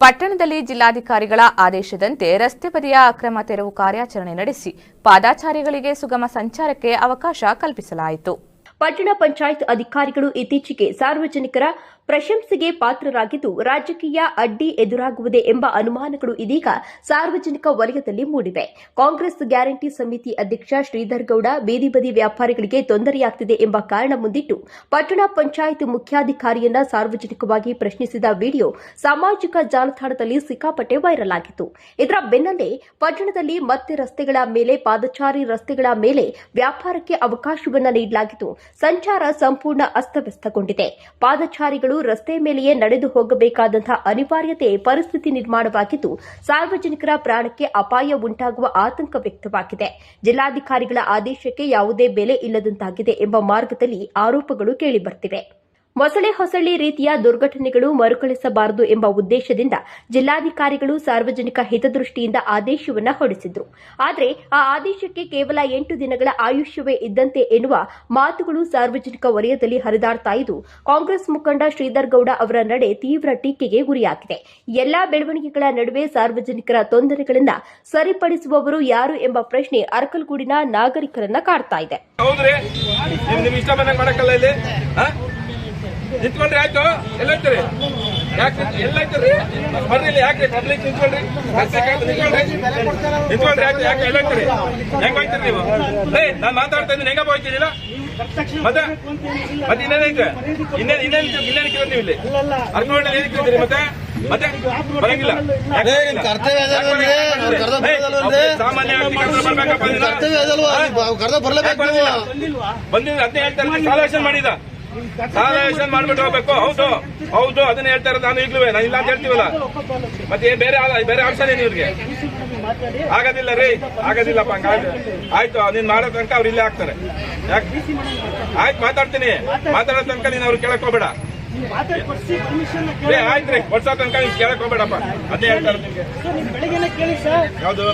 ಪಟ್ಟಣದಲ್ಲಿ ಜಿಲ್ಲಾಧಿಕಾರಿಗಳ ಆದೇಶದಂತೆ ರಸ್ತೆ ಬದಿಯ ಅಕ್ರಮ ತೆರವು ಕಾರ್ಯಾಚರಣೆ ನಡೆಸಿ ಪಾದಾಚಾರಿಗಳಿಗೆ ಸುಗಮ ಸಂಚಾರಕ್ಕೆ ಅವಕಾಶ ಕಲ್ಪಿಸಲಾಯಿತು. ಪಟ್ಟಣ ಪಂಚಾಯತ್ ಅಧಿಕಾರಿಗಳು ಇತ್ತೀಚೆಗೆ ಸಾರ್ವಜನಿಕರ ಪ್ರಶಂಸೆಗೆ ಪಾತ್ರರಾಗಿದ್ದು, ರಾಜಕೀಯ ಅಡ್ಡಿ ಎದುರಾಗುವುದೇ ಎಂಬ ಅನುಮಾನಗಳು ಇದೀಗ ಸಾರ್ವಜನಿಕ ವಲಯದಲ್ಲಿ ಮೂಡಿವೆ. ಕಾಂಗ್ರೆಸ್ ಗ್ಯಾರಂಟಿ ಸಮಿತಿ ಅಧ್ಯಕ್ಷ ಶ್ರೀಧರ್ ಗೌಡ ಬೀದಿ ಬದಿ ವ್ಯಾಪಾರಿಗಳಿಗೆ ತೊಂದರೆಯಾಗುತ್ತಿದೆ ಎಂಬ ಕಾರಣ ಮುಂದಿಟ್ಟು ಪಟ್ಟಣ ಪಂಚಾಯತ್ ಮುಖ್ಯಾಧಿಕಾರಿಯನ್ನ ಸಾರ್ವಜನಿಕವಾಗಿ ಪ್ರಶ್ನಿಸಿದ ವಿಡಿಯೋ ಸಾಮಾಜಿಕ ಜಾಲತಾಣದಲ್ಲಿ ಸಿಕ್ಕಾಪಟ್ಟೆ ವೈರಲ್ ಆಗಿತ್ತು. ಇದರ ಬೆನ್ನಲ್ಲೇ ಪಟ್ಟಣದಲ್ಲಿ ಮತ್ತೆ ರಸ್ತೆಗಳ ಮೇಲೆ, ಪಾದಚಾರಿ ರಸ್ತೆಗಳ ಮೇಲೆ ವ್ಯಾಪಾರಕ್ಕೆ ಅವಕಾಶವನ್ನು ನೀಡಲಾಗಿದ್ದು, ಸಂಚಾರ ಸಂಪೂರ್ಣ ಅಸ್ತವ್ಯಸ್ತಗೊಂಡಿದೆ. ಪಾದಚಾರಿಗಳು ರಸ್ತೆ ಮೇಲೆಯೇ ನಡೆದು ಹೋಗಬೇಕಾದಂತಹ ಅನಿವಾರ್ಯತೆ ಪರಿಸ್ಥಿತಿ ನಿರ್ಮಾಣವಾಗಿದ್ದು, ಸಾರ್ವಜನಿಕರ ಪ್ರಾಣಕ್ಕೆ ಅಪಾಯ ಉಂಟಾಗುವ ಆತಂಕ ವ್ಯಕ್ತವಾಗಿದೆ. ಜಿಲ್ಲಾಧಿಕಾರಿಗಳ ಆದೇಶಕ್ಕೆ ಯಾವುದೇ ಬೆಲೆ ಇಲ್ಲದಂತಾಗಿದೆ ಎಂಬ ಮಾರ್ಗದಲ್ಲಿ ಆರೋಪಗಳು ಕೇಳಿಬರ್ತಿವೆ. ಮೊಸಳೆ ಹೊಸಳ್ಳಿ ರೀತಿಯ ದುರ್ಘಟನೆಗಳು ಮರುಕಳಿಸಬಾರದು ಎಂಬ ಉದ್ದೇಶದಿಂದ ಜಿಲ್ಲಾಧಿಕಾರಿಗಳು ಸಾರ್ವಜನಿಕ ಹಿತದೃಷ್ಟಿಯಿಂದ ಆದೇಶವನ್ನು ಹೊರಡಿಸಿದ್ರು. ಆದರೆ ಆ ಆದೇಶಕ್ಕೆ ಕೇವಲ 8 ದಿನಗಳ ಆಯುಷ್ಯವೇ ಇದ್ದಂತೆ ಎನ್ನುವ ಮಾತುಗಳು ಸಾರ್ವಜನಿಕ ವಲಯದಲ್ಲಿ ಹರಿದಾಡ್ತಾ ಇದ್ದು, ಕಾಂಗ್ರೆಸ್ ಮುಖಂಡ ಶ್ರೀಧರ್ ಗೌಡ ಅವರ ನಡೆ ತೀವ್ರ ಟೀಕೆಗೆ ಗುರಿಯಾಗಿದೆ. ಎಲ್ಲಾ ಬೆಳವಣಿಗೆಗಳ ನಡುವೆ ಸಾರ್ವಜನಿಕರ ತೊಂದರೆಗಳನ್ನು ಸರಿಪಡಿಸುವವರು ಯಾರು ಎಂಬ ಪ್ರಶ್ನೆ ಅರಕಲಗೂಡಿನ ನಾಗರಿಕರನ್ನ ಕಾಡ್ತಾ ಇದೆ. ನಿಂತ್ಕೊಂಡ್ರಿ ಆಯ್ತು. ಎಲ್ಲೈತ್ರಿ ಎಲ್ಲೈತ್ರಿ ಬರ್ರಿ ಇಲ್ಲಿ. ಯಾಕೆ ಪಬ್ಲಿಕ್ ನಿಂತ್ಕೊಳ್ರಿ, ನಿಂತ್ಕೊಂಡ್ರಿ ಆಯ್ತು. ಯಾಕೆ ಎಲ್ಲೈತ್ರಿ? ಹೆಂಗ್ ಹೋಯ್ತೀರಿ ನೀವು? ನಾನ್ ಮಾತಾಡ್ತಾ ಇದ್ದೀನಿ, ಹೆಂಗ ಹೋಯ್ತಿದಿಲ್ಲ? ಮತ್ತೆ ಇನ್ನೇನೈತೆ? ಇನ್ನೇನು ಕೇಳಿ ನೀವು ಇಲ್ಲಿ ಅರ್ಕೊಂಡಲ್ಲಿ ಏನಕ್ಕೆ ಕೇಳ್ತೀರಿ? ಮತ್ತೆ ಬರಂಗಿಲ್ಲ. ಸಾಮಾನ್ಯ ಬಂದಿಲ್ಲ ಅದನ್ನೇ ಹೇಳ್ತಾರೆ. ಸಾಲ್ವೇಷನ್ ಮಾಡಿದ, ಸಾಲ್ವೇಷನ್ ಮಾಡ್ಬಿಟ್ಟು ಹೋಗ್ಬೇಕು. ಹೌದು ಅದನ್ನ ಹೇಳ್ತಾ ಇರೋದು. ನಾನು ಈಗ್ಲೂ ನಾನು ಇಲ್ಲ ಅಂತ ಹೇಳ್ತೀವಲ್ಲ, ಮತ್ತೆ ಬೇರೆ ಆಪ್ಷನ್ ಏನು ಇವ್ರಿಗೆ? ಆಗೋದಿಲ್ಲ ರೀ, ಆಗೋದಿಲ್ಲಪ್ಪ. ಹಂಗ ಆಯ್ತು, ನೀನ್ ಮಾಡೋ ತನಕ ಅವ್ರು ಇಲ್ಲೇ ಆಗ್ತಾರೆ. ಯಾಕೆ? ಆಯ್ತು, ಮಾತಾಡ್ತೀನಿ. ಮಾತಾಡೋ ತನಕ ನೀನ್ ಅವ್ರು ಕೇಳಕ್ ಹೋಗ್ಬೇಡ. ಆಯ್ತು ರೀ, ಕೊಡ್ಸೋ ತನಕ ನೀನ್ ಕೇಳಕ್ ಹೋಗ್ಬೇಡಪ್ಪ. ಅದೇ ಹೇಳ್ತಾರೆ ನಿಮ್ಗೆ. ಯಾವ್ದು